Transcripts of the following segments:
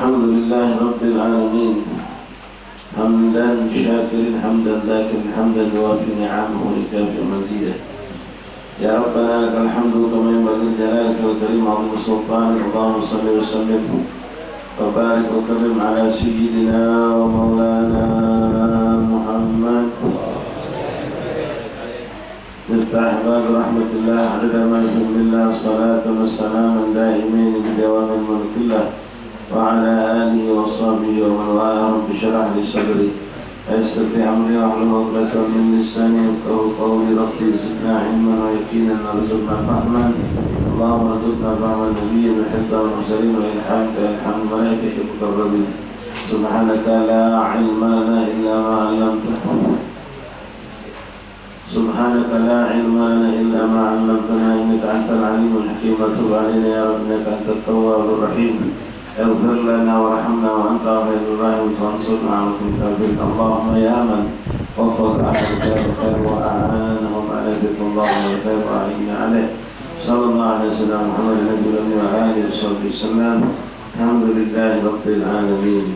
الحمد لله رب العالمين حمدا شاكرا حمدا ذاكرا حمدا يوافي نعمه ويكافئ مزيده. يا ربنا لك الحمد كما ينبغي لجلالك والكريم عظيم سلطانك. اللهم صل وسلم وبارك وكرم على سيدنا ومولانا محمد مفتاح باب رحمة الله عدد ما يحب الله الصلاة والسلام دائمين بدوام الملك الله وعلى آله وصحبه ومن والاه. رب اشرح لي صدري ويسر لي أمري واحلل عقدة من لساني يفقهوا قولي. رب زدنا علما ويقينا وارزقنا فهما. اللهم ارزقنا فهم النبي وحفظ المرسلين وإلحامك إلحام الملائكة المقربين. سبحانك لا علم لنا إلا ما علمتنا. سبحانك لا علم لنا إلا ما علمتنا إنك أنت العليم الحكيم. وتب علينا يا رب إنك أنت التواب الرحيم. اغفر لنا وارحمنا وأنت خير الراحمين وانصرنا على الكافرين. اللهم يا من وفق أهلك الخير وأعانهم على ذكر الله والخير وأعيننا عليه. صلى الله على سيدنا محمد النبي الأمي وآله وصحبه وسلم. الحمد لله رب العالمين.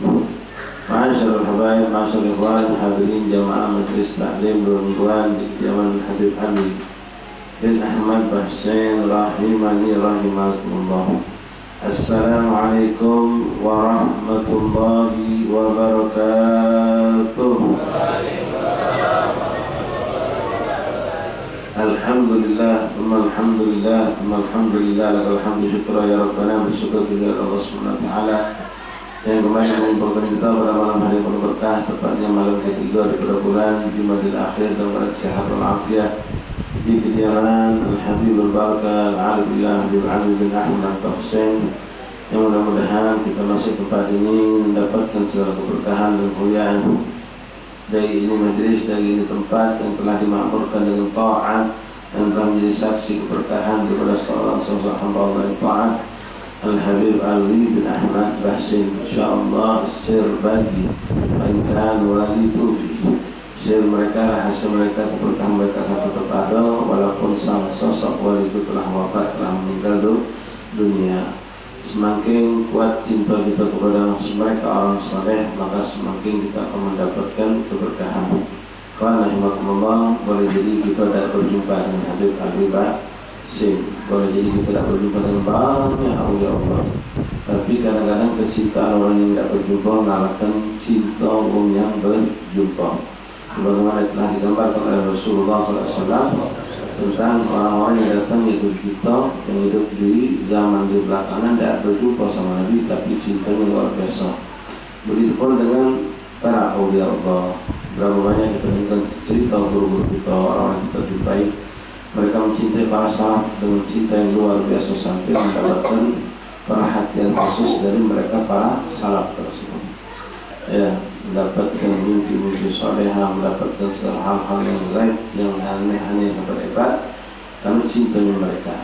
معاشر الحبايب معاشر الإخوان حاضرين جماعة مجلس تعليم بالعنوان Jaman Habib Ali bin Ahmad Bahsain rahimani rahimakumullah. Assalamualaikum warahmatullahi wabarakatuh. Alhamdulillah, alhamdulillah, alhamdulillah, lakal hamdu syukra ya Rabbana. Bersyukur kepada Allah Subhanahu wa taala yang kembali mengumpulkan kita pada malam hari penuh berkah, tepatnya malam ketiga daripada bulan Jumadil Akhir dan pada sehat walafiat di kediaman Al-Habib Al-Barakah Al-Alillah Habib Ali bin Ahmad Bahsain, yang mudah-mudahan kita masuk tempat ini mendapatkan segala keberkahan dan kemuliaan dari ini majlis, dari ini tempat yang telah dimakmurkan dengan ta'at, yang telah menjadi saksi keberkahan kepada seorang sosok hamba Allah yang ta'at, Al-Habib Ali bin Ahmad Bahsain. InsyaAllah sir bagi Mainkan wali tufi, sir mereka, rahasia mereka, keberkahan mereka akan tetap ada walaupun sang sosok wali itu telah wafat, telah meninggal dunia. Semakin kuat cinta kita kepada mereka orang saleh, maka semakin kita akan mendapatkan keberkahan. Karena rahimahumullah, boleh jadi kita tidak berjumpa dengan Habib Ali Bahsain, boleh jadi kita tidak berjumpa dengan banyak awliya Allah, tapi kadang-kadang kecintaan orang yang tidak berjumpa mengalahkan cinta orang yang berjumpa. Sebagaimana telah digambarkan oleh Rasulullah SAW tentang orang-orang yang datang yaitu kita yang hidup di zaman di belakangan tidak berjumpa sama Nabi, tapi cintanya luar biasa. Begitupun dengan para awliya Allah. Berapa banyak kita dengar cerita guru-guru kita, orang-orang kita jumpai, mereka mencintai para salaf dengan cinta yang luar biasa sampai mendapatkan perhatian khusus dari mereka para salaf tersebut. Ya, mendapatkan mimpi-mimpi salehah, mendapatkan segala hal-hal yang gaib, yang aneh-aneh yang hebat karena cintanya mereka.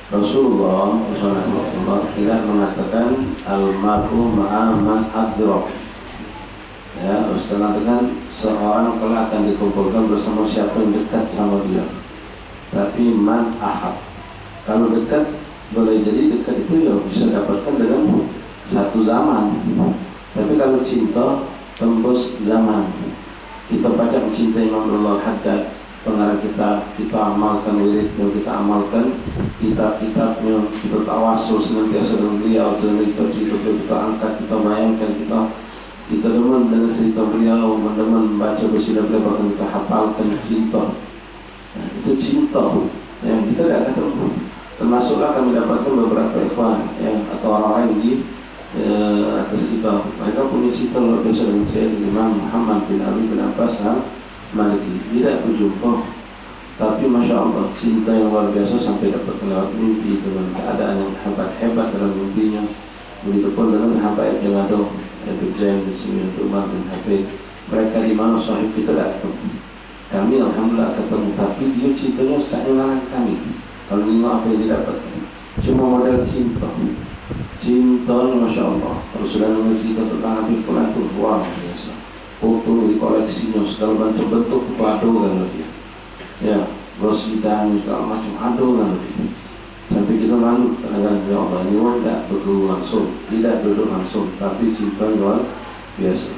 Rasulullah SAW tidak mengatakan al-mar'u ma'a man adrak. Ya, Rasulullah mengatakan seorang kelak akan dikumpulkan bersama siapa yang dekat sama dia. Tapi man ahab, kalau dekat boleh jadi dekat itu ya bisa dapatkan dengan satu zaman. Tapi kalau cinta tembus zaman. Kita baca mencintai Imam Abdullah Haddad, pengarang kita amalkan wiridnya, kita amalkan kitab-kitabnya, kita tawasul senantiasa dengan beliau, cerita-cerita kita angkat, kita bayangkan, kita demen dengan cerita beliau, demen membaca besidah beliau, bahkan kita hafalkan cinta. Nah, itu cinta yang kita tidak ketemu. Termasuklah kami dapatkan beberapa ikhwan yang atau orang lain di atas kita. Mereka punya cinta luar biasa dengan saya, Imam Muhammad bin Ali bin Abbas Al-Maliki. Tidak berjumpa, tapi Masya Allah cinta yang luar biasa sampai dapat lewat mimpi dengan keadaan yang hebat-hebat dalam mimpinya. Begitupun dengan habaib yang ada, Habib Zain bin Simi Umar bin Habib. Mereka di mana sahib kita tidak ketemu. Kami alhamdulillah ketemu, tapi dia cintanya tak mengalahkan kami. Kalau ini apa yang didapatkan? Cuma modal cinta. Cintanya Masya Allah. Kalau sudah mencerita tentang Habib Fulan itu luar biasa. Foto di koleksinya segala bentuk padu kan dia. Ya, brosida segala macam adu kan dia. Sampai sampai kita malu kadang-kadang ya Allah ini orang tidak berguru langsung, tidak duduk langsung, tapi cinta luar biasa.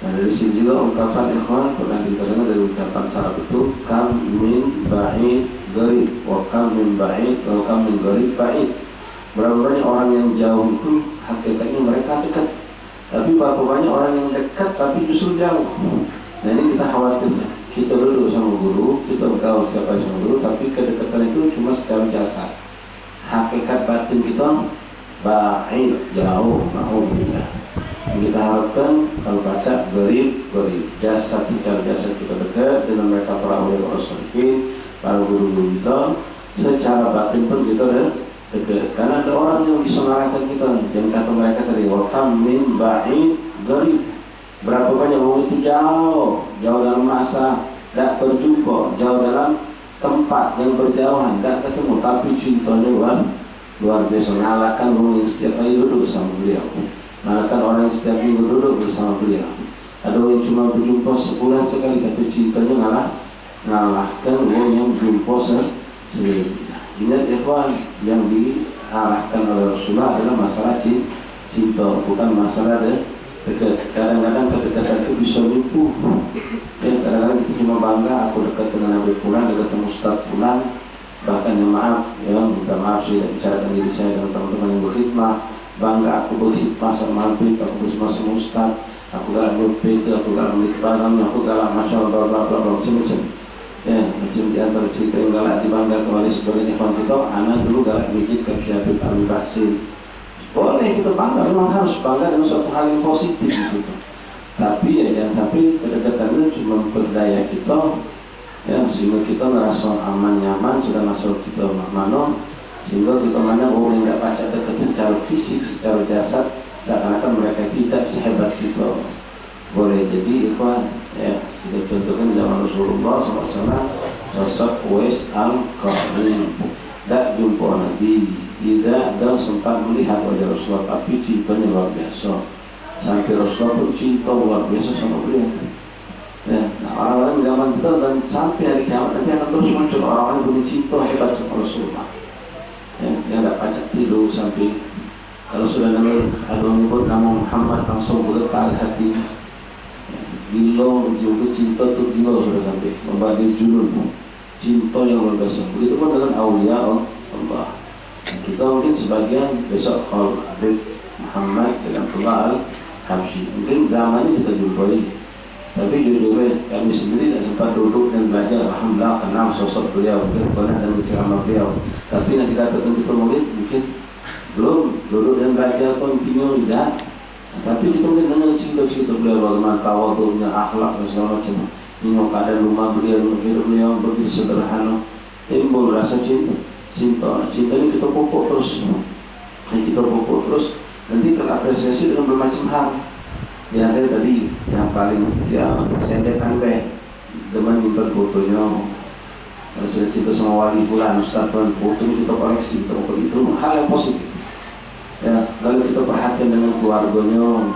Nah dari sini juga ungkapan ikhwan pernah dikatakan dari ucapan secara betul, kam min ba'id gharib, wa kam min ba'id, wa kam min gharib ba'id. Berapa banyak orang yang jauh itu hakikatnya mereka dekat, tapi berapa banyak orang yang dekat tapi justru jauh. Nah ini kita khawatir. Kita duduk sama guru, kita tahu siapa sama guru, tapi kedekatan itu cuma secara jasad. Hakikat batin kita ba'id, jauh, ma'udillah. Kita harapkan kalau baca gharib, jasad secara jasad kita dekat dengan mereka para ulama rasulullah, para guru-guru kita, secara batin pun kita dekat. Karena ada orang yang bisa mengarahkan kita, dan kata mereka tadi, wa kam min ba'id gharib. Berapa banyak orang itu jauh dalam masa, tidak berjumpa, jauh dalam tempat yang berjauhan, tidak ketemu, tapi cintanya luar biasa. Ngalahkan orang yang setiap hari duduk sama beliau, ngalahkan orang yang setiap minggu duduk bersama beliau. Ada orang yang cuma berjumpa sebulan sekali, tapi cintanya ngalahkan orang yang berjumpa sendiri. Ingat ikhwan, yang diarahkan oleh Rasulullah adalah masalah cinta, bukan masalah dekat. Kadang-kadang kedekatan itu bisa nipu. Ya, kadang-kadang kita cuma bangga, aku dekat dengan Nabi Fulan, dekat sama Ustaz Fulan. Bahkan yang maaf, ya minta maaf saya bicarakan diri saya dengan teman-teman yang berkhidmah. Bangga aku berkhidmah sama Nabi, aku berkhidmah sama Ustaz. Aku galak berpikir, aku galak berikbaran, aku galak masya Allah, bla bla bla, macam-macam. Ya, macam di antara cerita yang galak dibangga kembali sebagai ikhwan kita, anak dulu galak mikir ke Syafid Al-Baksir. Boleh kita bangga, memang harus bangga dengan suatu hal yang positif gitu. Tapi ya jangan sampai kedekatan itu cuma berdaya kita, ya sehingga kita merasa aman nyaman, sudah masuk kita mana, sehingga kita mana orang yang tidak baca dekat secara fisik, secara jasad, seakan-akan mereka tidak sehebat kita. Boleh jadi ikhwan, ya kita contohkan zaman Rasulullah SAW, sosok Uwais Al-Qarni, tidak jumpa Nabi, tidak ada sempat melihat wajah Rasulullah, tapi cintanya luar biasa. Sampai Rasulullah pun cinta luar biasa sama beliau. Ya, nah orang-orang zaman kita dan sampai hari kiamat nanti akan terus muncul orang-orang yang punya cinta hebat sama Rasulullah. Ya, dia tidak pacak tidur sampai kalau sudah dengar ada menyebut nama Muhammad langsung bergetar hati. Gila, juga cinta tuh gila sudah sampai membagi junun, cinta yang luar biasa. Begitu pun dengan awliya Allah. Kita mungkin sebagian besok kalau Habib Muhammad dengan Abdullah Al-Habsyi mungkin zamannya kita jumpai, tapi jujur kami sendiri tidak sempat duduk dan belajar. Alhamdulillah kenal sosok beliau, mungkin pernah dan ceramah beliau, tapi nanti katakan kita mungkin belum duduk dan belajar kontinu tidak. Tapi kita mungkin dengar cerita-cerita beliau bagaimana tawadhunya, akhlak dan segala macam. Tengok keadaan rumah beliau, hidup beliau begitu sederhana, timbul rasa cinta ini kita pupuk terus, nanti terapresiasi dengan bermacam hal. Ya ada tadi yang paling saya lihat teman nyimpan fotonya, saya cinta sama wali fulan, Ustaz Fulan, foto kita koleksi, kita ukur itu hal yang positif. Ya, lalu kita perhatian dengan keluarganya,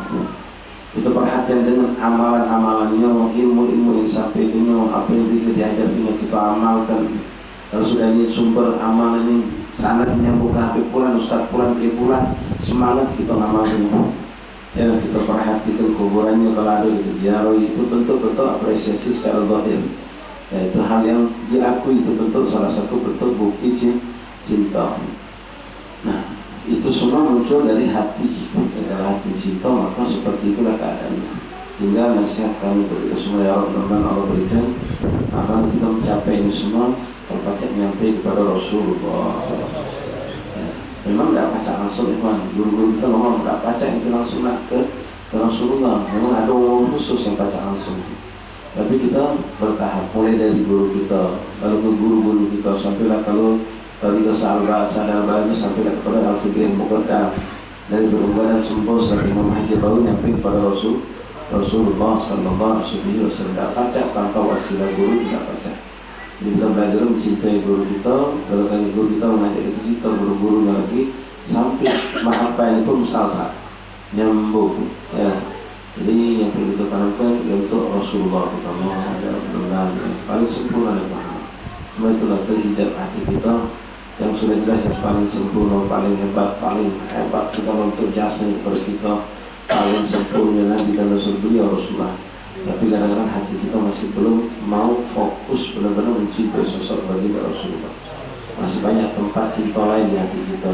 kita perhatian dengan amalan-amalannya, ilmu-ilmu yang sampai dunia, apa yang diajarkan kita amalkan. Kalau sudah ini sumber amal ini sangat menyambung ke Habib Fulan, Ustaz Fulan, ke Fulan, semangat kita ngamalkan. Ya, kita perhatikan kuburannya, kalau ada kita ziarah, itu bentuk-bentuk apresiasi secara zahir. Ya, itu hal yang diakui, itu bentuk salah satu bentuk bukti cinta. Nah, itu semua muncul dari hati. Kalau hati cinta, maka seperti itulah keadaannya. Tinggal nasihat kami untuk kita semua, ya Allah, Allah berikan akan kita mencapai ini semua kalau pakai nyampe kepada Rasulullah. Ya, memang tidak baca langsung, guru-guru kita memang tidak baca itu langsung ke Rasulullah. Memang ada orang khusus yang baca langsung. Tapi kita bertahap, mulai dari guru kita, lalu ke guru-guru kita, sampailah kalau kita sadar banyak, sampailah kepada Al-Fiqh Muqaddam, dari berubah dan sembuh sampai Imam Haji Baru nyampe kepada Rasulullah Sallallahu Alaihi Wasallam. Baca tanpa wasilah guru, tidak baca. Jadi kita belajar mencintai guru kita. Kalau kali guru kita mengajak kita cinta guru-gurunya lagi, sampai mahabbah itu salsa nyambung. Ya, jadi yang perlu kita tanamkan untuk Rasulullah terutama adalah benar paling sempurna dan paham. Cuma itulah terhijab hati kita yang sudah jelas yang paling sempurna, paling hebat segala untuk jasa kepada kita, paling sempurna Nabi dan Rasul beliau Rasulullah. Tapi kadang-kadang hati kita masih belum mau fokus benar-benar mencintai sosok baginda Rasulullah. Masih banyak tempat cinta lain di hati kita,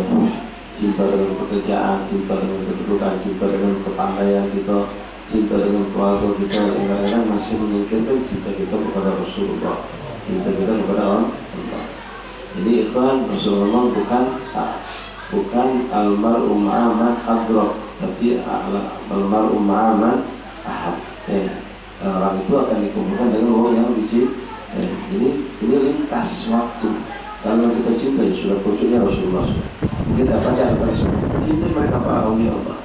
cinta dengan pekerjaan, cinta dengan kedudukan, cinta dengan kepandaian kita, cinta dengan keluarga kita, yang kadang-kadang masih menyingkirkan cinta kita kepada Rasulullah, cinta kita kepada Allah. Jadi ikhwan, Rasulullah bukan almar'u ma'aman adrok, tapi almar'u ma'aman ahab. Orang itu akan dikumpulkan dengan orang yang bisi. Ini lintas waktu. Kalau kita cinta ya sudah pucuknya Rasulullah. Kita baca Rasulullah, cinta mereka para awliya Allah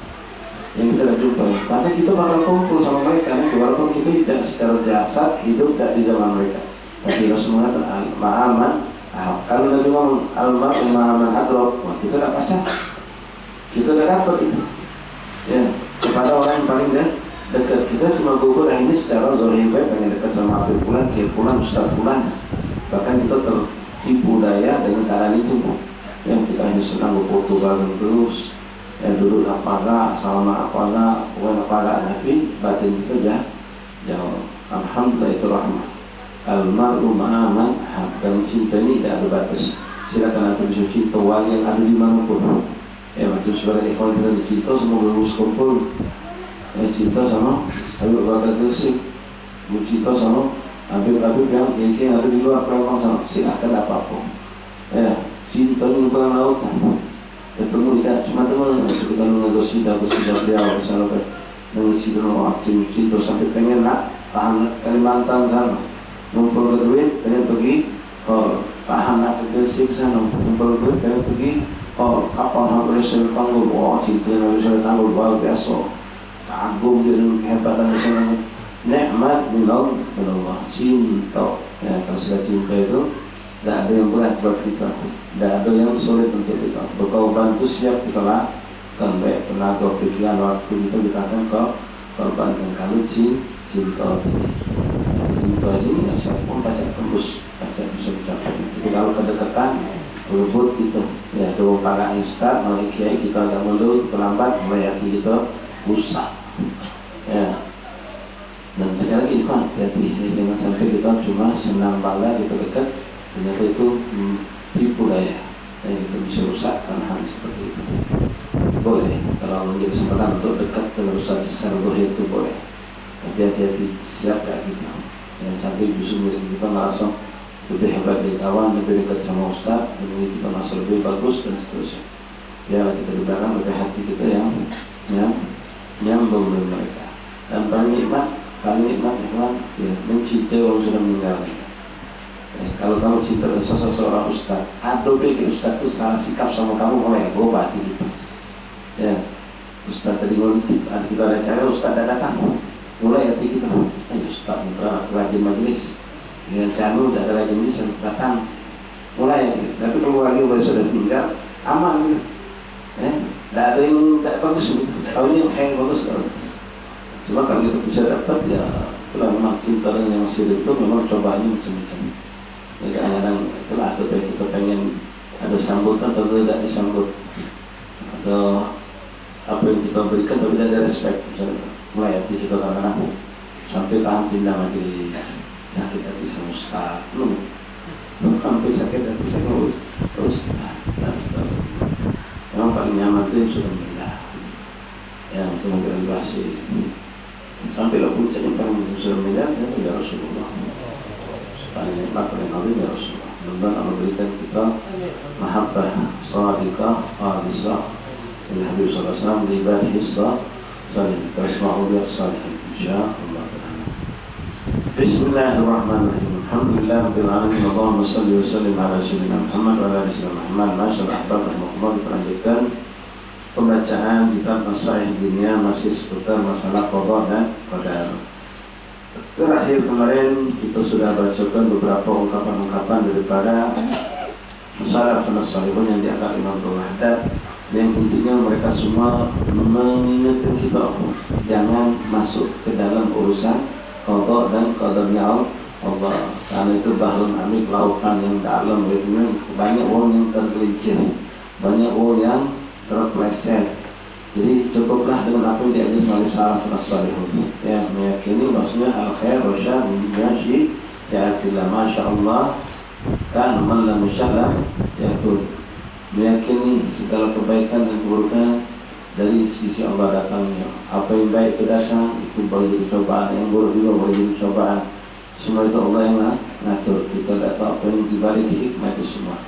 yang kita lihat jumpa. Maka kita bakal kumpul sama mereka. Walaupun kita tidak secara jasad hidup tidak di zaman mereka, tapi Rasulullah ma'aman. Kalau Nabi ngomong almar'u ma'aman adrok, wah kita tidak baca, kita tidak dapat itu. Ya, kepada orang yang paling dekat. Kita cuma gugur ini secara zahir, pengen dekat sama Habib Fulan, Kiai Fulan, Ustaz Fulan. Bahkan kita tertipu daya dengan keadaan itu. Yang kita hanya senang berfoto bareng terus, yang duduk apalah, sama apalah, bukan apalah, tapi batin kita jauh. Alhamdulillah itu rahmat. Almar'u ma'aman, dan cinta ini tidak ada batas. Silakan anda bisa cinta wali yang ada di manapun. Waktu sebagai ikhwan kita cinta semua lulus kumpul. Cinta sama Habib Bakar Gresik, cinta sama Habib yang ada di luar Palembang sama, silahkan apa-apa. Cinta ini bukan lautan. Ketemu tidak cuma teman, kita menegosiasi beliau misalnya mengisi dengan cinta sampai pengen tahan Kalimantan sana, ngumpul ke duit, pengen pergi tahan ke Gresik sana, ngumpul duit, pengen pergi kapal habis tanggul, cinta habis tanggul luar biasa. Kagum dengan kehebatan misalnya, nikmat min Allah, cinta. Kalau sudah cinta itu tidak ada yang berat buat kita, tidak ada yang sulit untuk kita. Berkorban itu siap kita lakukan, baik tenaga, pikiran, waktu kita akan korbankan. Kalau cinta ini siapapun baca tembus, baca bisa mencapai. Jadi kalau kedekatan berebut itu, ya doa para ustaz, mulai kiai kita agak mundur, terlambat, mulai hati kita rusak. Dan sekali lagi Ikhwan, hati-hati, jangan sampai kita cuma senang bangga kita dekat, ternyata itu tipu daya, dan kita bisa rusak karena hal seperti itu. Boleh kalau menjadi kesempatan untuk dekat dengan ustaz secara zahir itu boleh, tapi hati-hati, siap ya kita. Jangan sampai justru kita merasa lebih hebat dari kawan, lebih dekat sama ustaz, dan kita merasa lebih bagus dan seterusnya. Ya kita di belakang lebih hati kita yang nyambung dengan mereka. Dan paling nikmat Ikhwan, ya, mencintai orang sudah meninggal. Kalau kamu cinta sosok seorang ustaz, atau pikir ustaz itu salah sikap sama kamu, mulai berubah gitu. Ya, ustaz tadi kita ada cara, ustaz datang, mulai hati kita, ustaz rajin majelis, dengan canu tidak ada rajin majelis datang, mulai. Tapi kalau lagi sudah meninggal, aman gitu. Tidak ada yang tak bagus gitu. Tahu ini yang bagus kalau. Cuma kalau kita bisa dapat, ya itulah memang cinta yang masih itu memang cobaannya macam-macam. Ya, kadang-kadang itulah kita pengen ada sambutan atau tidak disambut, atau apa yang kita berikan tapi tidak ada respect. Misalnya mulai hati kita kadang-kadang sampai tahan pindah majelis, sakit hati sama ustaz, sampai sakit hati sama ustaz. Memang paling nyaman itu yang sudah meninggal, yang itu mengalami sampai lah puncak yang paling sudah meninggal, ya Rasulullah. Paling nikmat, paling alim ya Rasulullah. Mudah-mudahan Allah berikan kita mahabbah sadiqah khalisah dari Habib sallallahu alaihi wasallam li ibadihi salih tasma'u bi salihin insyaallah ta'ala. Bismillahirrahmanirrahim. Alhamdulillah rabbil alamin. Allahumma shalli wa sallim ala sayyidina Muhammad wa ala alihi Muhammad. Masyaallah ahbab rahimakumullah, kita lanjutkan pembacaan kitab Masaih Dunia masih seputar masalah qada dan qadar. Terakhir kemarin kita sudah bacakan beberapa ungkapan-ungkapan daripada masalah salafun yang diangkat Imam Abdul Wahid, yang intinya mereka semua mengingatkan kita jangan masuk ke dalam urusan qada dan qadarnya Allah. Karena itu bahrun amik, lautan yang dalam, itu banyak orang yang tergelincir, banyak orang yang terpleset. Jadi cukuplah dengan apa yang diajarkan oleh salafus salihun, yang meyakini maksudnya al khair wa syarr bimashi ya'tillah, masya Allah kan man lam yashalla yakun, meyakini segala kebaikan dan keburukan dari sisi Allah datangnya. Apa yang baik itu datang, itu boleh jadi cobaan, yang buruk juga boleh jadi cobaan. Semua itu Allah yang ngatur. Kita tidak tahu apa yang dibalik hikmah itu semua.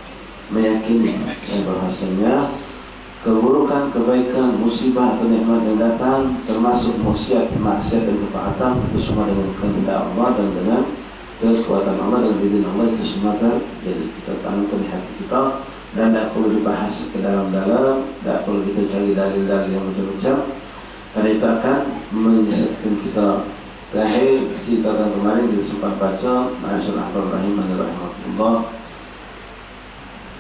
Meyakini yang bahasanya keburukan, kebaikan, musibah atau nikmat yang datang, termasuk maksiat dan ketaatan, itu semua dengan kehendak Allah dan dengan kekuatan Allah dan izin Allah, itu semua terjadi. Kita tanamkan di hati kita dan tidak perlu dibahas ke dalam-dalam, tidak perlu kita cari dalil-dalil yang macam-macam, karena itu akan menyesatkan kita. Terakhir cerita kemarin kita sempat baca Masyaallah rahimahullah.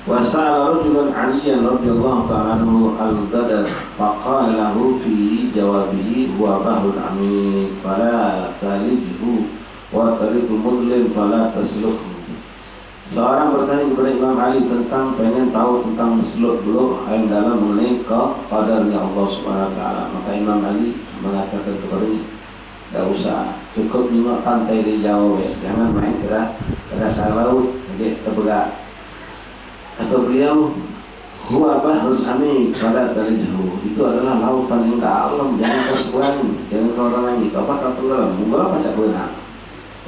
Wasa'ala rajulan 'aliyan radhiyallahu ta'ala anhu al-qadar faqala lahu fi jawabihi huwa bahrun 'amik fala talijhu wa tariqul mudlim fala taslukhu. Seorang bertanya kepada Imam Ali tentang pengen tahu tentang seluk-beluk yang dalam mengenai qadarnya Allah Subhanahu wa taala. Maka Imam Ali mengatakan kepadanya, tidak usah, cukup nengok pantai di jauh, jangan main ke dasar laut, jadi terbelah. Atau beliau, huwa bahrun amik fala talijhu, itu adalah lautan yang dalam, jangan kau sebuang, jangan kau renangi. Apa kata tenggelam? Mungkin apa cak benar?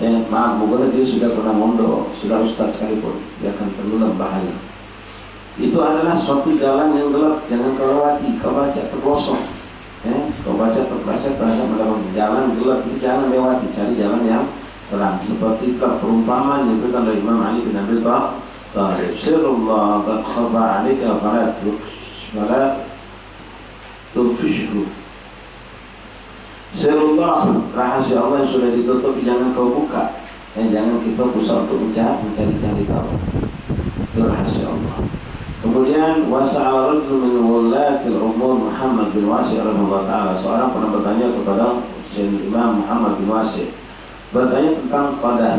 Maaf, mungkin dia sudah pernah mondok, sudah ustaz sekalipun, dia akan tenggelam, bahaya. Itu adalah suatu jalan yang gelap, jangan kau lewati, kau baca tergosong, kau baca terpleset, berasa melawan jalan gelap itu jangan lewati, cari jalan yang terang. Seperti perumpamaan yang diberikan oleh Imam Ali bin Abi Thalib, sirullah qad khaba 'alaika fala tufishhu. Sirullah, rahasia Allah yang sudah ditutup jangan kau buka, jangan kita berusaha untuk mencari-cari tahu. Itu rahasia Allah. Kemudian wasa'al rajul min wulatil umur Muhammad bin Wasi' rahimahullah ta'ala. Seorang pernah bertanya kepada Imam Muhammad bin Wasi', bertanya tentang qadar,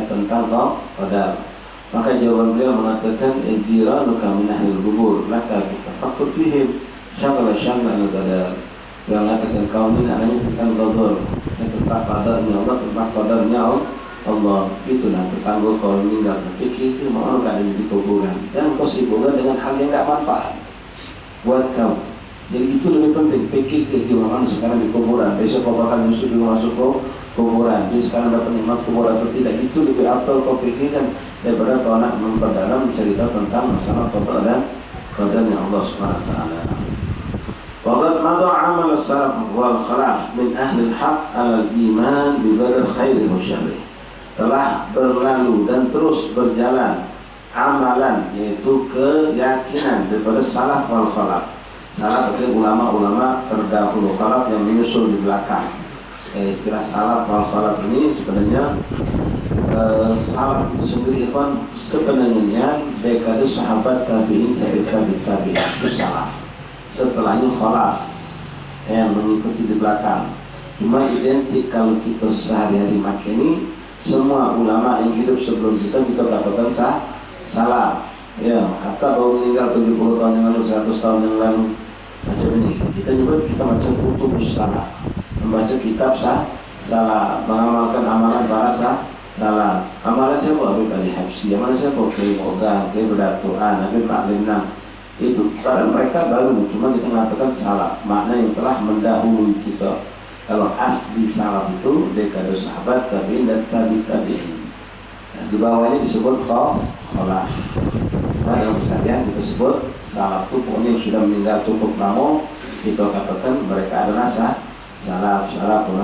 tentang qadar. Maka jawaban beliau mengatakan, jiranuka min ahlil qubur laka tafakkur fihim syaghala al-qadar. Yang mengatakan kaum ini adanya tentang qadar, tentang qadarnya Allah, tentang qadarnya Allah. Itulah tetangga kau meninggal berfikir itu mau ada di kuburan, dan kau sibukkan dengan hal yang tidak manfaat buat kau. Jadi itu lebih penting, fikir gimana sekarang di kuburan, besok kau bakal masuk ke kuburan, jadi sekarang dapat nikmat kuburan atau tidak, itu lebih afdal kau pikirkan daripada kau nak memperdalam cerita tentang masalah qadar dan qadarnya Allah Subhanahu wa taala. Waqad madha 'amal as-salaf wal khalaf min ahli al-haq 'ala al-iman bi qadar khairi wa syarri. Telah berlalu dan terus berjalan amalan, yaitu keyakinan daripada salaf wal khalaf. Salaf adalah ulama-ulama terdahulu, khalaf yang menyusul di belakang. Istilah salaf wal khalaf ini sebenarnya salaf itu sendiri kan sebenarnya dekade sahabat tabi'in tabi'in itu salaf. Setelahnya khalaf yang mengikuti di belakang. Cuma identik kalau kita sehari-hari makin ini, semua ulama yang hidup sebelum kita dapatkan salaf. Ya, hatta baru meninggal 70 tahun yang lalu, 100 tahun yang lalu, macam ini. Kita nyebut kita macam kutubus salaf, membaca kitab salaf, mengamalkan amalan para salaf. Amalan siapa? Habib Ali Habsyi. Amalan siapa? Kiai Moga, Kiai Berdatuan, Habib Ma'limna. Itu karena mereka baru, cuma kita mengatakan salaf, makna yang telah mendahului kita. Kalau asli salaf itu dekade sahabat, tabi'in dan tabi'in. Di bawahnya disebut khalaf. Nah, dalam sekalian kita sebut salaf itu pokoknya yang sudah meninggal cukup lama, kita katakan mereka adalah salaf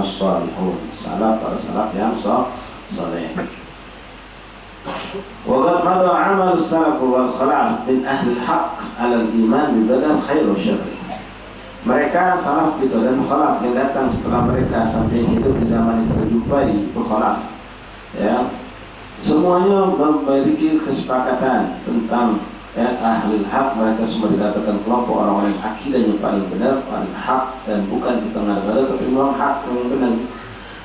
salihun, salaf para salaf yang saleh. Waqad madha 'amal as-salaf wal khalaf min ahli al-haq 'ala al-iman bi qadar khair wa syarr. Mereka salaf itu dan khalaf yang datang setelah mereka sampai hidup di zaman yang kita jumpai itu khalaf. Ya, semuanya memiliki kesepakatan tentang ahli al-haq. Mereka semua dikatakan kelompok orang-orang yang akidahnya paling benar, paling hak, dan bukan di tengah-tengah tapi memang hak yang benar.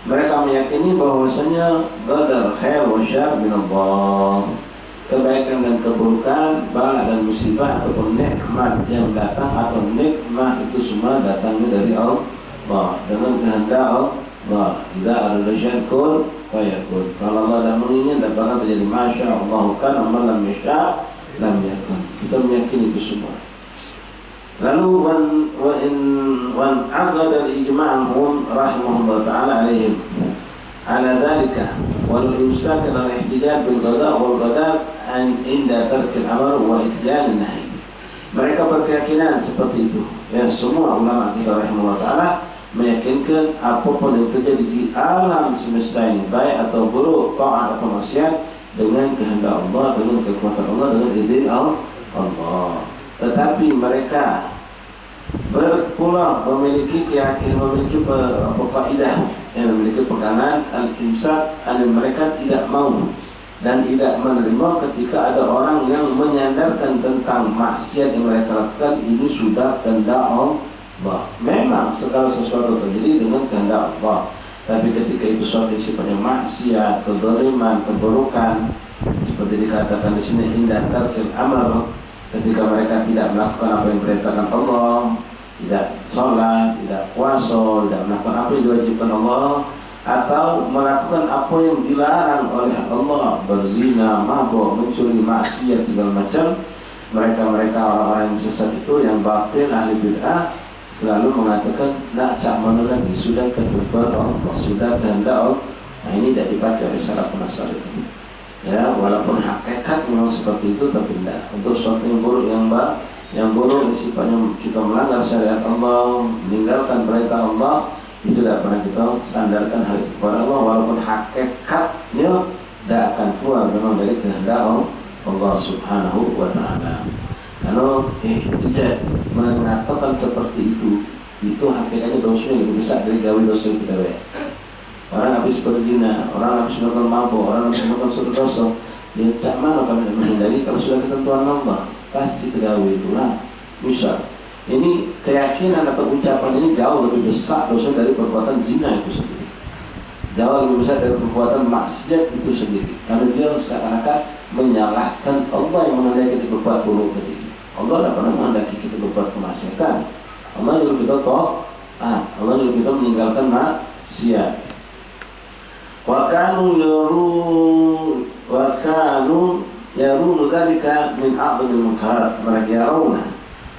Mereka meyakini bahwasanya qadar khair wa syarr min Allah. Kebaikan dan keburukan, bala dan musibah ataupun nikmat yang datang atau nikmat itu semua datangnya dari Allah dengan kehendak Allah. Idza arada syai'un kun fayakun. Kalau Allah dah menginginkan dan bakal terjadi, masya Allah kan, amma lam yasha lam yakun. Kita meyakini itu semua. Lalu wan aqada al-ijma'hum rahimahullah ta'ala alaihim ala dhalika wal imsak ala ihtijaj bil qada' wal qadar an inda tarkil amr wa ityan nahi. Mereka berkeyakinan seperti itu. Ya, semua ulama kita rahimahullah ta'ala meyakinkan apapun yang terjadi di alam semesta ini, baik atau buruk, taat atau maksiat, dengan kehendak Allah, dengan kekuatan Allah, dengan izin Allah. Tetapi mereka berpula memiliki keyakinan, memiliki kaidah yang memiliki pegangan al-imsak, mereka tidak mau dan tidak menerima ketika ada orang yang menyandarkan tentang maksiat yang mereka lakukan ini sudah kehendak Allah. Memang segala sesuatu terjadi dengan kehendak Allah, tapi ketika itu suatu sifatnya maksiat, kezaliman, keburukan, seperti dikatakan di sini indah tarsil amal, ketika mereka tidak melakukan apa yang diperintahkan Allah, tidak sholat, tidak puasa, tidak melakukan apa yang diwajibkan Allah, atau melakukan apa yang dilarang oleh Allah, berzina, mabuk, mencuri, maksiat segala macam. Mereka orang-orang yang sesat itu, yang batil, ahli bid'ah, selalu mengatakan nak cak mana lagi, sudah ketentuan Allah, sudah kehendak Allah. Nah, ini tidak dibaca oleh salafun salih. Ya, walaupun hakikat memang seperti itu, tapi tidak. Untuk sesuatu yang buruk, yang buruk sifatnya kita melanggar syariat Allah, meninggalkan perintah Allah, itu tidak pernah kita sandarkan hal itu kepada Allah, walaupun hakikatnya tidak akan keluar memang dari kehendak Allah Subhanahu wa ta'ala. Kalau tidak mengatakan seperti itu hakikatnya dosa yang lebih besar dari gawe dosa yang kita buat. Orang habis berzina, orang habis melakukan mabuk, orang habis melakukan suatu dosa, dia tak mana kami menghindari kalau sudah ketentuan Allah, pasti tergawe itulah. Misal, ini keyakinan atau ucapan ini jauh lebih besar dosa dari perbuatan zina itu sendiri, jauh lebih besar dari perbuatan maksiat itu sendiri, karena dia seakan-akan menyalahkan Allah yang menghendaki kita berbuat buruk tadi. Allah tidak pernah menghendaki kita berbuat kemaksiatan. Allah nyuruh kita Allah nyuruh kita meninggalkan maksiat. Wa kanu yarunu dzalika min a'dhamil munkarat. Mereka yarawna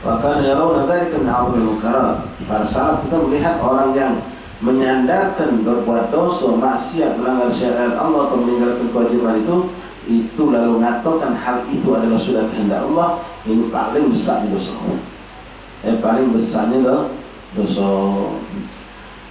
wa kanu yarawna dzalika min a'dhamil munkarat. Para salaf kita melihat orang yang menyandarkan berbuat dosa, maksiat, melanggar syariat Allah atau meninggalkan kewajiban itu lalu mengatakan hal itu adalah sudah kehendak Allah, ini paling besar dosa. Paling besarnya dosa.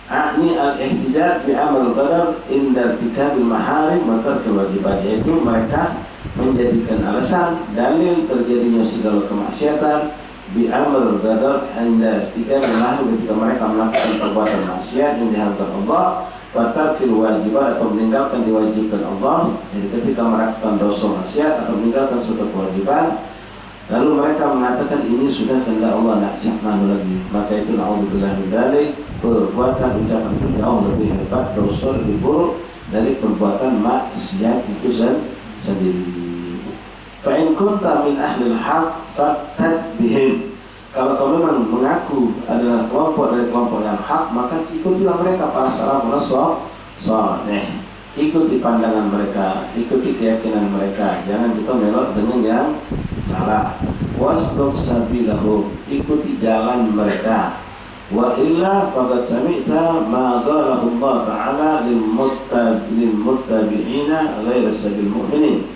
Ini al-ihtijaj bi amal qadar inda irtikabil maharim wa tarkil wajibat, yaitu mereka menjadikan alasan dalil terjadinya segala kemaksiatan bi amal qadar inda irtikabil maharim, ketika mereka melakukan perbuatan maksiat yang diharamkan Allah, wa tarkil wajibat atau meninggalkan diwajibkan Allah. Jadi ketika melakukan dosa maksiat atau meninggalkan suatu kewajiban, lalu mereka mengatakan ini sudah kehendak Allah, nak mana lagi, maka itu naudzubillah min dzalik, perbuatan ucapan itu jauh lebih hebat, dosa lebih buruk dari perbuatan maksiat itu sendiri. Fa in kunta min ahli al-haq fattad bihim. Kalau kau memang mengaku adalah kelompok dari kelompok yang hak, maka ikutilah mereka, para salafun saleh. Ikuti pandangan mereka, ikuti keyakinan mereka, jangan kita melok dengan yang salah. Wasluk sabilahum, ikuti jalan mereka. Wa illa faqad sami'ta ma qalahu Allah Ta'ala lil muttabi'ina ghairu sabil mu'minin.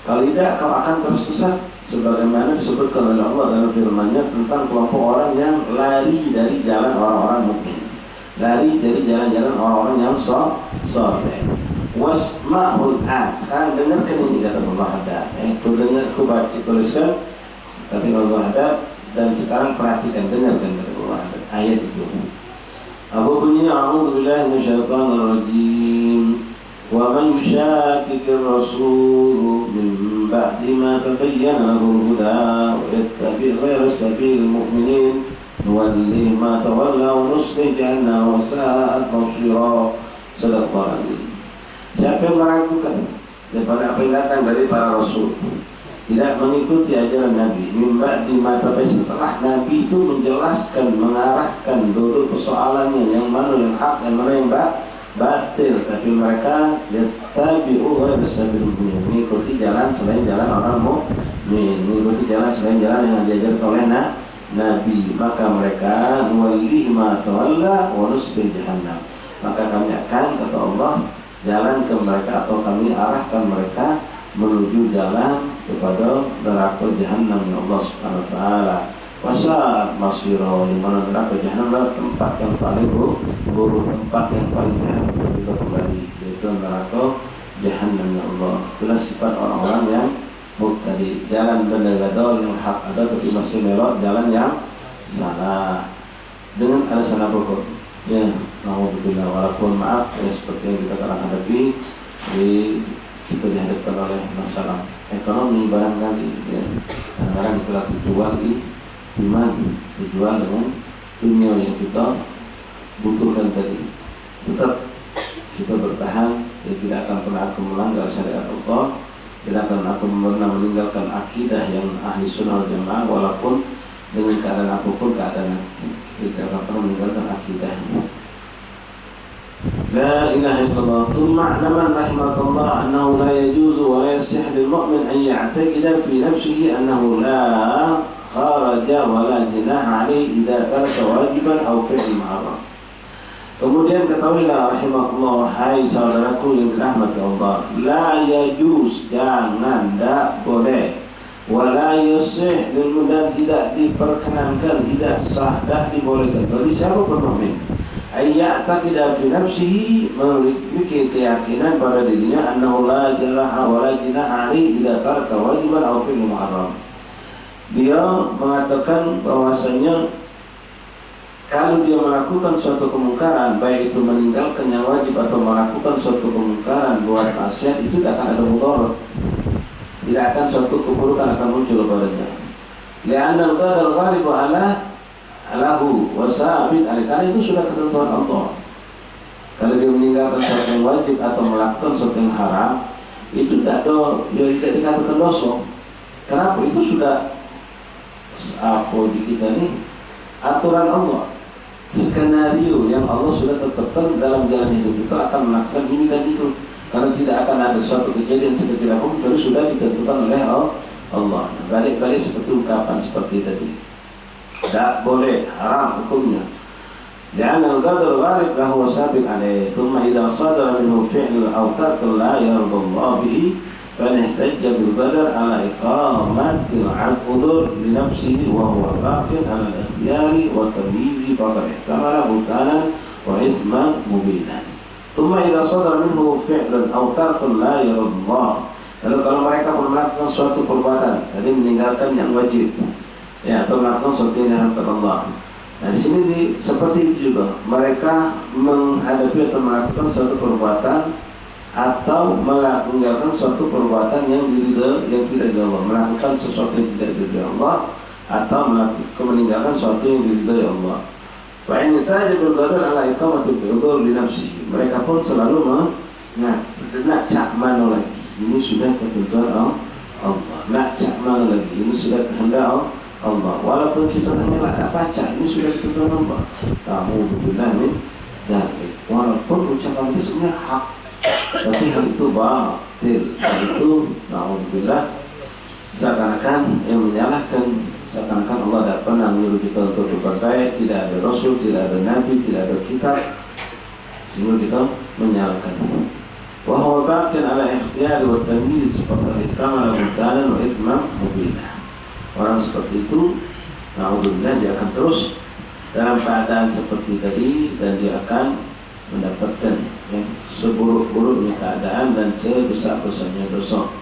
Kalau tidak, kau akan tersesat sebagaimana disebutkan oleh Allah dalam firman-Nya tentang kelompok orang yang lari dari jalan orang-orang mukmin, lari dari jalan-jalan orang-orang yang saleh. Wasma'ul an, sekarang dengarkan ini kata Allah ada. Kau dengar, kau baca, tuliskan kata Allah ada, dan sekarang perhatikan, dengarkan kata Allah ada ayat itu. Apa bunyinya? A'udzubillahi minasyaitonir rajim. Wa man yushaqiqir rasul min ba'di ma tabayyana lahu al-huda wa yattabi' ghayra sabilil mu'minin nuwallihi ma tawalla wa nuslih jahannama wa sa'at masira. Sadaqallahu alazim. Siapa yang meragukan daripada apa yang datang dari para rasul, tidak mengikuti ajaran Nabi, mimba di mata setelah Nabi itu menjelaskan, mengarahkan duduk persoalannya yang mana yang hak dan mana yang batil, tapi mereka yattabi'u ghayra sabilil mu'minin, mengikuti jalan selain jalan orang mukmin, mengikuti jalan selain jalan yang diajarkan oleh Nabi, maka mereka nuwallihi ma tawalla wa nuslihi jahannam, maka kami akan, kata Allah, jalan ke mereka atau kami arahkan mereka menuju jalan kepada neraka jahanam ya Allah Subhanahu wa taala. Wasa'at masira, di mana neraka jahanam adalah tempat yang paling buruk, tempat yang paling jahat untuk kembali, yaitu neraka jahanam ya Allah. Itulah sifat orang-orang yang mubtadi, jalan benar-benar yang hak ada tapi masih melot jalan yang salah dengan alasan apapun. Ya, alhamdulillah, walaupun maaf ya, seperti yang kita telah hadapi kita dihadapkan oleh masalah ekonomi barangkali ya, kadang-kadang kita dijual iman, dijual dengan dunia yang kita butuhkan tadi. Tetap kita bertahan, ya, tidak akan pernah akan melanggar syariat Allah, tidak akan pernah meninggalkan akidah yang ahli sunnah wal jamaah, walaupun dengan keadaan apapun keadaan, kita akan pernah meninggalkan akidah. La ilaha illallah. Thumma a'laman rahimakallah annahu la yajuzu wa la yasih lil mu'min an ya'taqida fi nafsihi annahu la kharaja wa la jinaha alayhi idza taraka wajiban aw fi'l ma'ruf. Kemudian ketahuilah rahimakallah, hai saudaraku yang dirahmati Allah, la yajuz, jangan, tak boleh, wala yasih lil mu'min, tidak diperkenankan, tidak sah, tak dibolehkan bagi siapa pun mukmin ayat taqidah fi nafsihi, memiliki keyakinan pada dirinya annahu la jalaha wa la jinaha alaihi idza taraka wajiban aw fi'l muharram. Dia mengatakan bahwasanya kalau dia melakukan suatu kemungkaran, baik itu meninggalkan yang wajib atau melakukan suatu kemungkaran, buat maksiat, itu tidak akan ada mudarat, tidak akan suatu keburukan akan muncul padanya. Li'anna al-ghadar ghalibu ala lahu wasabit, karena itu sudah ketentuan Allah. Kalau dia meninggalkan sesuatu yang wajib atau melakukan sesuatu yang haram, itu tidak dikatakan dosa. Kenapa? Itu sudah apa di kita ini aturan Allah, skenario yang Allah sudah tetapkan dalam jalan hidup kita akan melakukan ini dan itu. Karena tidak akan ada suatu kejadian sekecil apapun, tapi sudah ditentukan oleh Allah. Balik-balik seperti ungkapan seperti tadi, tidak boleh, haram hukumnya. Jangan al-qadar ghalib lahu sabiq alaih. Thumma idza sadara minhu fi'l aw tark la yarda Allah bihi fa nahtajja bil qadar ala iqamatil 'udhr li nafsihi wa huwa baqin ala al-ikhtiyari wa tamyiz faqad ihtamala butanan wa ithman mubinan. Thumma idza sadara minhu fi'l aw tark la yarda Allah. Lalu kalau mereka melakukan suatu perbuatan, tadi meninggalkan yang wajib, ya, atau melakukan sesuatu yang diharamkan Allah. Nah, di sini seperti itu juga, mereka menghadapi atau melakukan suatu perbuatan atau meninggalkan suatu perbuatan yang tidak diridhoi Allah, melakukan sesuatu yang tidak diridhoi Allah atau meninggalkan sesuatu yang diridhoi Allah. Wa in tajibul qadar ala iqamatil udhur li nafsihi. Mereka pun selalu nak cak mana lagi, ini sudah ketentuan Allah. Nak cak mana lagi, ini sudah kehendak Allah. Walaupun kita hanya tak baca, ini sudah ditentukan Allah. Kamu berbeda nih, dari walaupun ucapan itu sebenarnya hak, tapi hal itu batil. Hal itu, alhamdulillah, seakan-akan yang menyalahkan, seakan-akan Allah tidak pernah menyuruh kita untuk berbuat baik, tidak ada Rasul, tidak ada Nabi, tidak ada kitab, sehingga kita menyalahkan. Wa huwa baqin ala ikhtiyari wa tamyiz faqad ihtamala butanan wa ithman mubina. Orang seperti itu, alhamdulillah, dia akan terus dalam keadaan seperti tadi, dan dia akan mendapatkan seburuk-buruknya keadaan dan sebesar-besarnya dosa.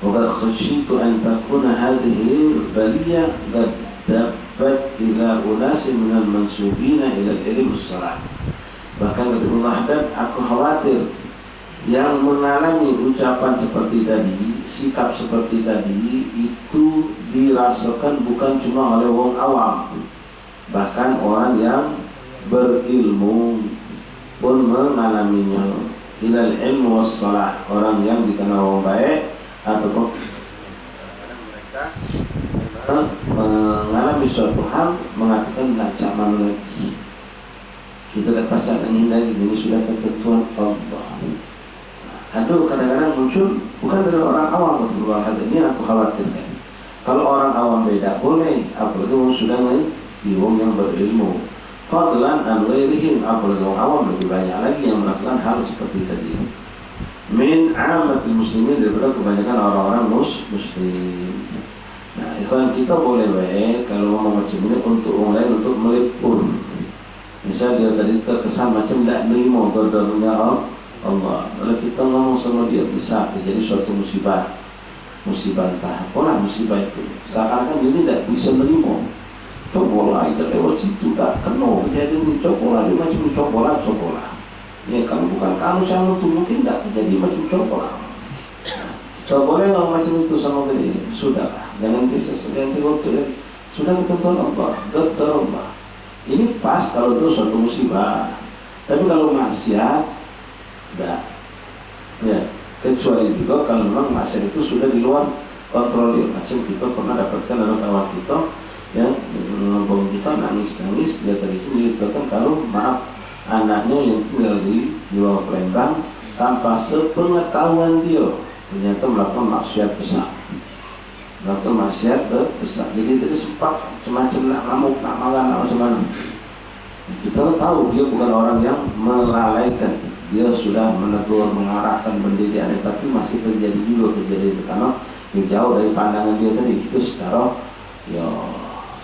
Wa qad khashitu an takuna hadhihi baliyah qad dabat ila unasin minal mansubina ila al-ilm as-salah. Bahkan kata Allah Hadad, aku khawatir yang mengalami ucapan seperti tadi, sikap seperti tadi, itu dirasakan bukan cuma oleh orang awam, bahkan orang yang berilmu. pun mengalaminya. Ilal ilmu wassalah, orang yang dikenal orang baik ataupun mereka mengalami suatu hal mengatakan tidak zaman lagi. Kita dapat baca dan hindari, ini sudah ketentuan Allah. Aduh, kadang-kadang muncul bukan dari orang awam. Hal ini aku khawatirkan. Kalau orang awam beda boleh, apalagi orang sudah wong yang berilmu. Fadlan an ghairihim, apalagi orang awam lebih banyak lagi yang melakukan hal seperti tadi. Min amatil muslimin, daripada kebanyakan orang-orang muslim. Nah, ikhwan kita boleh baik kalau mau macam ini untuk orang lain untuk melipur. Misal dia tadi terkesan macam tidak menerima qadarnya Allah. Kalau kita ngomong sama dia bisa terjadi suatu musibah entah apalah musibah itu. Seakan-akan dia tidak bisa menerima. Cobalah itu lewat situ tak kena. Jadi cobalah dia macam cobalah. Ya kalau bukan kamu sama itu mungkin tak terjadi macam cobalah. Cobalah yang macam itu sama tadi. Sudahlah. Jangan ganti waktu lagi. Sudah ketentuan Allah. Qadar Allah. Ini pas kalau itu suatu musibah. Tapi kalau maksiat tidak. Ya, kecuali juga kalau memang maksiat itu sudah di luar kontrol dia. Macam kita pernah dapatkan anak kawan kita yang ngomong kita nangis, dia tadi itu menceritakan kalau maaf anaknya yang tinggal di luar Palembang tanpa sepengetahuan dia ternyata melakukan maksiat besar. Jadi dia sempat semacam nak ngamuk, nak marah, nak macam-macam. Kita tahu dia bukan orang yang melalaikan. Dia sudah menegur, mengarahkan, mendidik, tapi masih terjadi juga kejadian itu karena jauh dari pandangan dia tadi. Itu secara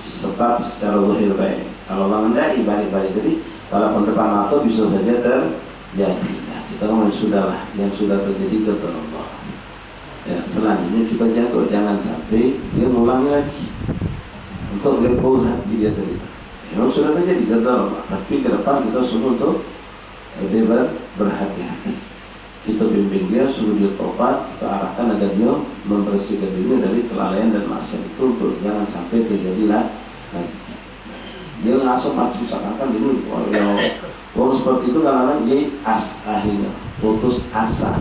sebab secara zahir baik. Kalau mengendai balik-balik tadi, walaupun depan mata bisa saja terjadi. Nah, kita ngomong sudahlah, yang sudah terjadi kepada Allah. Ya, selanjutnya kita jaga jangan sampai dia mengulangi lagi untuk lepas hati dia tadi. Memang sudah terjadi kepada Allah, tapi ke depan kita suruh untuk lebih berhati-hati. Kita bimbing dia, suruh dia tobat, kita arahkan agar dia membersihkan diri dari kelalaian dan maksiat itu untuk jangan sampai terjadilah. Dia ngasuh macam seakan ini orang seperti itu karena dia akhirnya putus asa.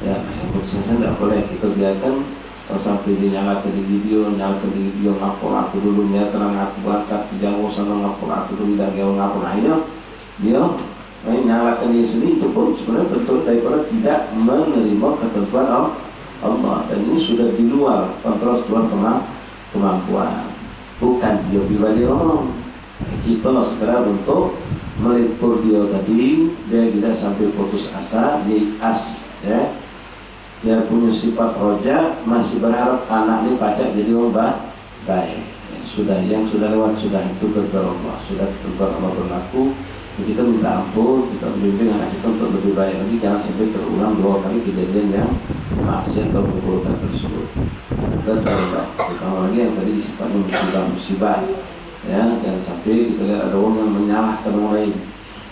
Ya, putus asa tidak boleh kita biarkan sampai dia nyalakan di video ngapur aku dulu terang aku berangkat ke Jawa sana ngapur aku dulu dan dia ngapur akhirnya dia nyalakan diri sendiri. Itu pun sebenarnya bentuk daripada tidak menerima ketentuan Allah, dan ini sudah di luar kontrol kemampuan. Bukan dia pribadi ngomong, kita segera untuk melipur dia tadi, dia tidak sampai putus asa, dia dia punya sifat roja, masih berharap anak ini pacak jadi orang baik. Sudah yang sudah lewat sudah itu ketentuan Allah, sudah ketentuan Allah berlaku. Kita minta ampun, kita membimbing anak kita untuk lebih baik lagi, jangan sampai terulang dua kali kejadian yang maksiat atau perbuatan tersebut. Dan terutama lagi yang tadi sifatnya musibah, ya, jangan sampai kita lihat ada orang yang menyalahkan orang lain.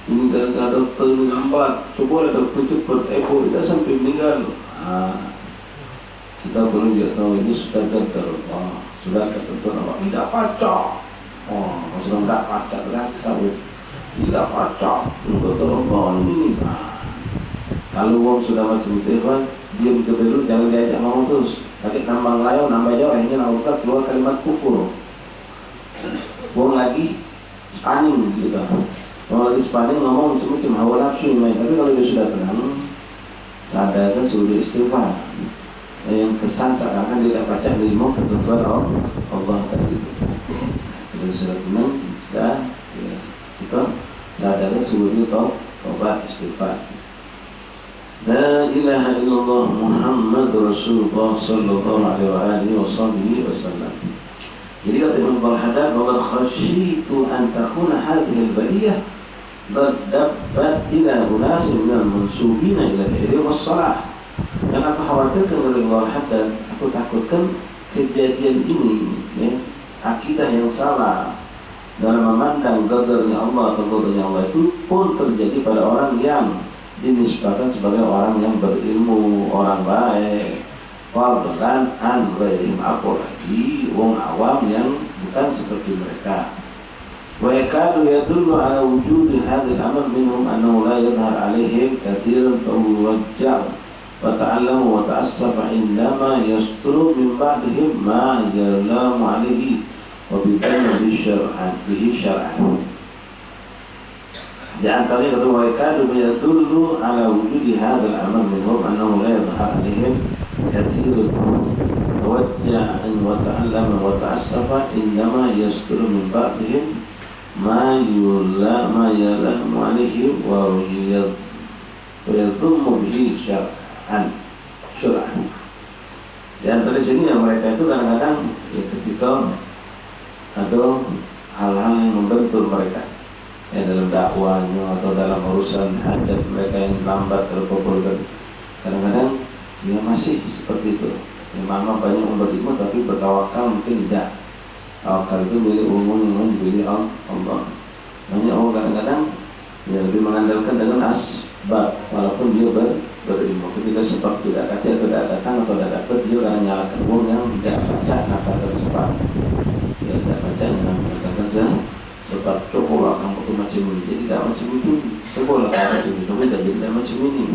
Ini gara-gara dokter lambat, coba ada dokter cepat, tidak sampai meninggal. Kita perlu juga tahu ini sudah ketentuan, sudah ketentuan Allah. Tidak pacak, maksudnya tidak pacak, tidak pacak untuk Allah ini. Kalau orang sudah macam itu, dia betul-betul jangan diajak ngomong terus. Pakai nambah layu, nambah jauh, akhirnya nambah keluar kalimat kufur. Orang lagi spanning gitu. Orang lagi spanning ngomong macam-macam hawa nafsu main. Tapi kalau dia sudah tenang, sadar kan sudah istighfar. Yang kesan seakan-akan dia tidak baca lima ketentuan Allah tadi itu. Jadi sudah tenang, sudah ya, kita sadarnya sudah tobat istighfar. La ilaha illallah Muhammad Rasulullah sallallahu alaihi wasallam. Jadi kata Ibnu Al-Haddad, "Wa khasyitu an takuna hadhihi al-baliyah dabbat ila unasin min al-mansubina ila al-ilm was-salah." Yang aku khawatirkan oleh Ibnu Al-Haddad, aku takutkan kejadian ini, ya, akidah yang salah dalam memandang qadarnya Allah atau qadarnya Allah itu pun terjadi pada orang yang dinisbahkan sebagai orang yang berilmu, orang baik. Fadlan an ghairihim, apalagi wong awam yang bukan seperti mereka. ويكاد يدل على وجود هذا الأمر منهم أنه لا يظهر عليهم كثيرا فوجع وتعلم وتأسف عندما يستر من بعضهم ما يلام عليه وبالتالي به شرعا. Di antaranya kata ويكاد يدل على وجود هذا الأمر منهم أنه لا يظهر عليهم كثيرا فوجع وتعلم وتأسف عندما يستر من بعضهم ما يلام عليه ويضم به syar'an. Di antara sini yang mereka itu kadang-kadang ya, ketika ada hal-hal yang membentur mereka ya, dalam dakwahnya atau dalam urusan hajat mereka yang lambat terkabulkan, kadang-kadang dia masih seperti itu. Memang banyak umat ilmu tapi bertawakal mungkin tidak. Tawakal itu milik umum yang diberi Allah. Banyak orang kadang-kadang ya, lebih mengandalkan dengan asbab walaupun dia berilmu. Ketika sebab tidak datang atau tidak dapat, dia akan menyalahkan orang yang tidak baca kata tersebab. Dia tidak baca yang mengatakan sebab coba kamu itu macam ini, jadi tidak macam itu. Coba lah macam itu, tapi tidak macam ini.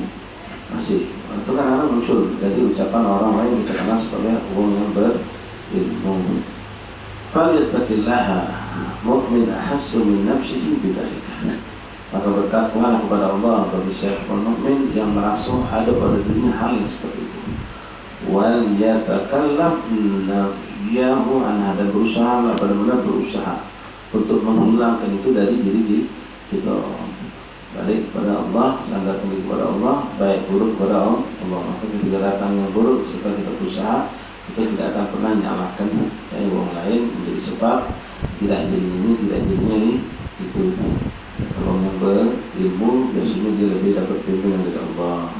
Masih itu kadang-kadang muncul. Jadi ucapan orang lain kita kenal sebagai orang yang berilmu. Falyattaqillaha mu'min ahassu min nafsihi bidzalika. Maka bertakwalah kepada Allah bagi siapa mukmin yang merasa ada pada dirinya hal yang seperti itu. Wal yatakallaf nafiyahu anha, dan berusaha benar-benar berusaha untuk menghilangkan itu dari diri kita. Balik kepada Allah, sandar kembali kepada Allah, baik buruk kepada Allah. Maka ketika datang yang buruk setelah kita berusaha, kita tidak akan pernah menyalahkan orang lain menjadi sebab tidak jadi ini, tidak jadinya ini itu. Kalau yang berilmu biasanya dia lebih dapat bimbingan dari Allah.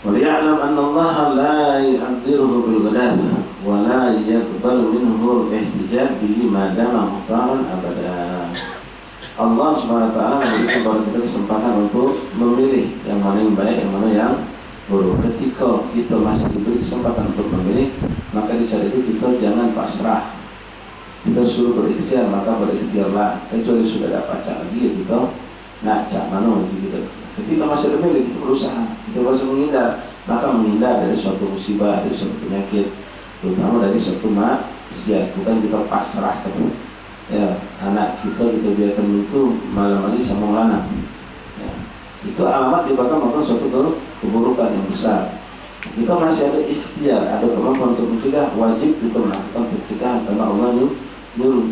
وَلِيَعْلَمْ أَنَّ اللَّهَ لَا يُعَذِّرُهُ بِالْغَدَاةِ وَلَا يَقْبَلُ مِنْهُ الِاحْتِجَاجَ بِهِ مَا دَامَ مُخْتَارًا أَبَدًا. Allah SWT memberikan kepada kita kesempatan untuk memilih yang mana yang baik, yang mana yang buruk. Ketika kita masih diberi kesempatan untuk memilih, maka di saat itu kita jangan pasrah. Kita suruh berikhtiar, maka berikhtiarlah. Kecuali sudah dapat cak lagi, ya kita nak cak mana lagi kita. Ketika masih ada milih, kita berusaha. Kita masih menghindar, maka menghindar dari suatu musibah, dari suatu penyakit, terutama dari suatu maksiat. Bukan kita pasrah ya, anak kita biarkan itu malam hari sama lanang ya. Itu alamat dibakar maka suatu keburukan yang besar. Kita masih ada ikhtiar, ada kemampuan untuk mencegah, wajib kita melakukan pencegahan karena Allah nyuruh.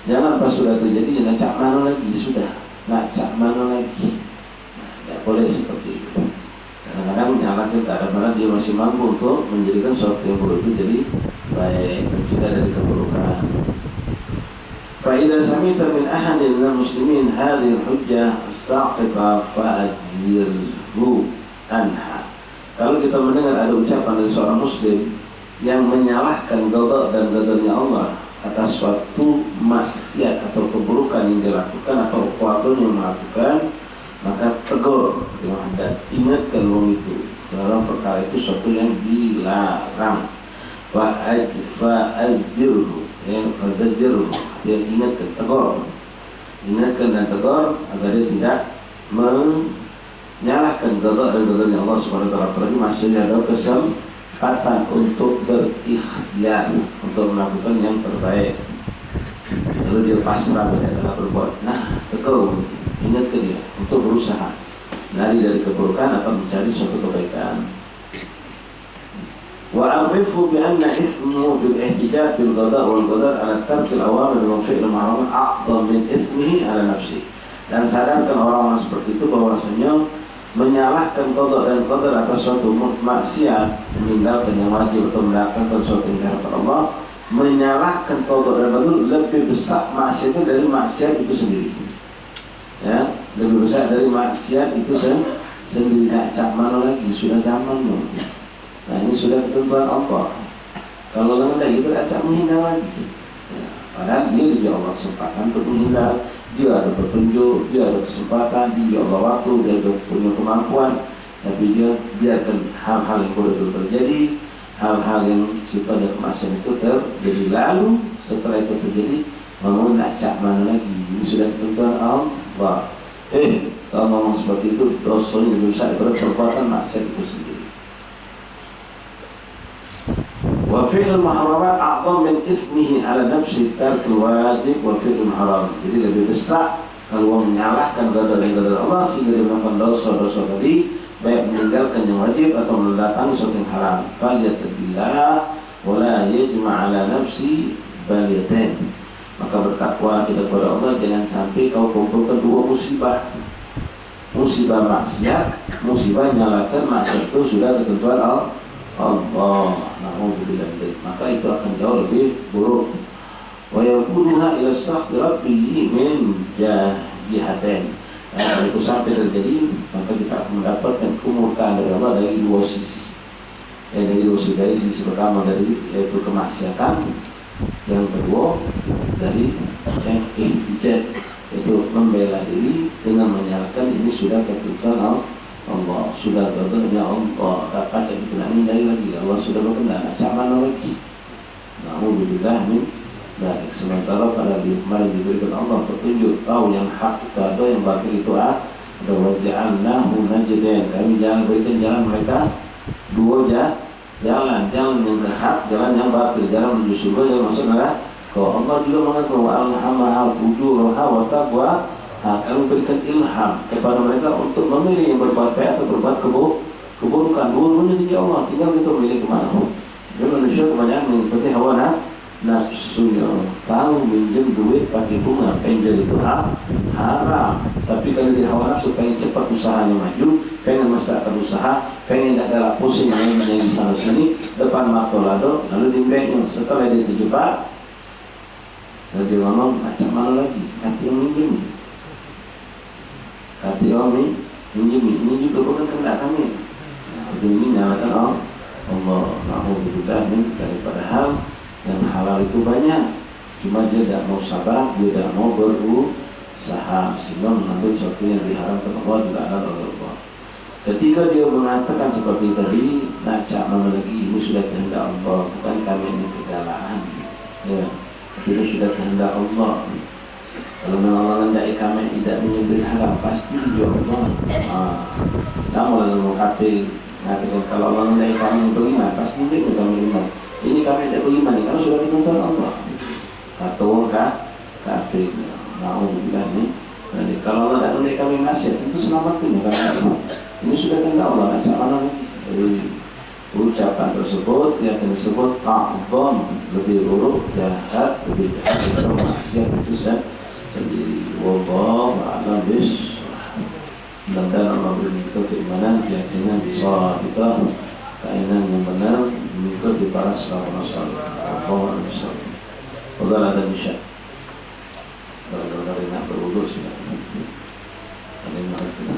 Jangan pas sudah terjadi jangan cak mana lagi, sudah nak cak mana lagi. Tidak boleh seperti itu. Kadang-kadang menyalahkan keadaan mana dia masih mampu untuk menjadikan suatu yang buruk itu jadi baik, mencegah dari keburukan. فإذا سمعت من أحد من المسلمين هذه الحجة الساقطة فأجره عنها. Kalau kita mendengar ada ucapan dari seorang muslim yang menyalahkan qada dan qadarnya Allah atas suatu maksiat atau keburukan yang dilakukan atau sesuatu yang melakukan, maka tegur dan ingatkan orang itu dalam perkara itu suatu yang dilarang. Fa'azjirhu, fa'azjirhu, dia ingatkan, tegur, ingatkan dan tegur agar dia tidak menyalahkan qada dan qadarnya Allah Subhanahu wa taala. Apalagi masih ada kesempatan untuk berikhtiar untuk melakukan yang terbaik. Lalu dia pasrah pada telah berbuat. Nah, tegur, ingatkan dia untuk berusaha lari dari keburukan atau mencari suatu kebaikan. وأعرفه بأن إثمه بالاحتجاج بالقضاء والقدر على ترك الأوامر وفعل المحرمات أعظم من إثمه على نفسه. Dan sadarkan orang-orang seperti itu bahwasanya menyalahkan qada dan qadar atas suatu maksiat, meninggalkan yang wajib atau melakukan suatu yang diharapkan Allah, menyalahkan qada dan qadar lebih besar maksiatnya dari maksiat itu sendiri. Ya, lebih besar dari maksiat itu sendiri. Nak cak mana lagi, sudah zamannya. Nah, ini sudah ketentuan Allah. Kalau orang tidak gitu, acak menghindar lagi. Ya, padahal dia diberi Allah kesempatan untuk menghindar. Dia ada petunjuk, dia ada kesempatan, dia Allah waktu, dia ada punya kemampuan. Tapi dia biarkan hal-hal yang boleh terjadi, hal-hal yang sifatnya kemaksiatan itu terjadi. Lalu setelah itu terjadi, ngomong nak cak mana lagi, ini sudah ketentuan Allah. Kalau ngomong seperti itu dosanya lebih besar daripada perbuatan maksiat itu sendiri. Wa fi'lul muharramat a'zam min ithmihi ala nafsi tarkul wajib wa fi'lul muharram. Jadi lebih besar kalau menyalahkan gara-gara Allah sehingga dia melakukan dosa-dosa tadi, baik meninggalkan yang wajib atau mendatangkan sesuatu yang haram. Falyattabillah wa la yajma' ala nafsi baliyatain. Maka bertakwa kita kepada Allah, jangan sampai kau kumpulkan dua musibah. Musibah maksiat, musibah nyalakan maksiat itu sudah ketentuan Allah. Na'udzubillah. Maka itu akan jauh lebih buruk. Wa yakuluha ila sakhti rabbihi min jihatain. Kalau itu sampai terjadi, maka kita akan mendapatkan kemurkaan dari Allah dari dua sisi. Dari sisi pertama yaitu kemaksiatan, yang kedua dari yang ihtijar, itu membela diri dengan menyalahkan ini sudah ketentuan Allah, sudah ketentuannya Allah, tak ada dikenangi dari lagi Allah sudah berkenan, macam lagi. Na'udzubillah min dzalik. Sementara pada kemarin diberikan Allah petunjuk, tahu yang hak itu ada, yang batil itu ada. Waja'alnahu najdain, kami jangan berikan jalan mereka dua jalan yang ke hak, jalan yang batil, jalan menuju surga, jalan masuk neraka. Kalau Allah juga mengatakan wa alhamaha fujuraha wa taqwa, kami berikan ilham kepada mereka untuk memilih yang berbuat baik atau berbuat keburukan. Dua-duanya di Allah, tinggal kita memilih kemana. Jadi manusia kebanyakan mengikuti hawa nafsunya. Tahu minjem duit pakai bunga, penjel itu haram. Tapi kalau di hawa nafsu pengen cepat usahanya maju, pengen mesrakan usaha, pengen tak ada pusing yang di sana sini, depan mata lado, lalu dimbeknya. Setelah dia terjebak, lalu dia ngomong macam mana lagi? Hati yang minjem, hati yang minjem, ini juga bukan kehendak kami. Ini nyalakan Allah. Na'udzubillah min daripada hal yang halal itu banyak, cuma dia tidak mau sabar, dia tidak mau berusaha sehingga mengambil sesuatu yang diharamkan Allah, dilarang oleh Allah. Ketika dia mengatakan seperti tadi, nak cak mana lagi, ini sudah kehendak Allah, bukan kami ini kegalaan, ya, tapi ini sudah kehendak Allah. Kalau memang Allah hendak kami tidak menyembelih haram, pasti dia Allah. Sama dengan kafir mengatakan kalau Allah hendak kami beriman, pasti dia kami beriman. Ini kami tidak beriman, karena sudah ditentukan Allah. Kata orang kafir, na'udzubillah ini. Kalau Allah tidak hendak kami maksiat, itu selamatkan karena ini sudah kehendak Allah. Macam mana dari ucapan tersebut, yang disebut a'zam, lebih buruk, jahat, lebih jahat dari maksiat itu sendiri. Wallahu a'lam bishawab. Mudah-mudahan Allah beri kita keimanan, keyakinan, bisawab kita, keinginan yang benar, mengikut di para sahabat Rasulullah. Wallahu a'lam bishawab. Wala ada bisa. Kalau nak berwudu silakan. Ada yang harus kita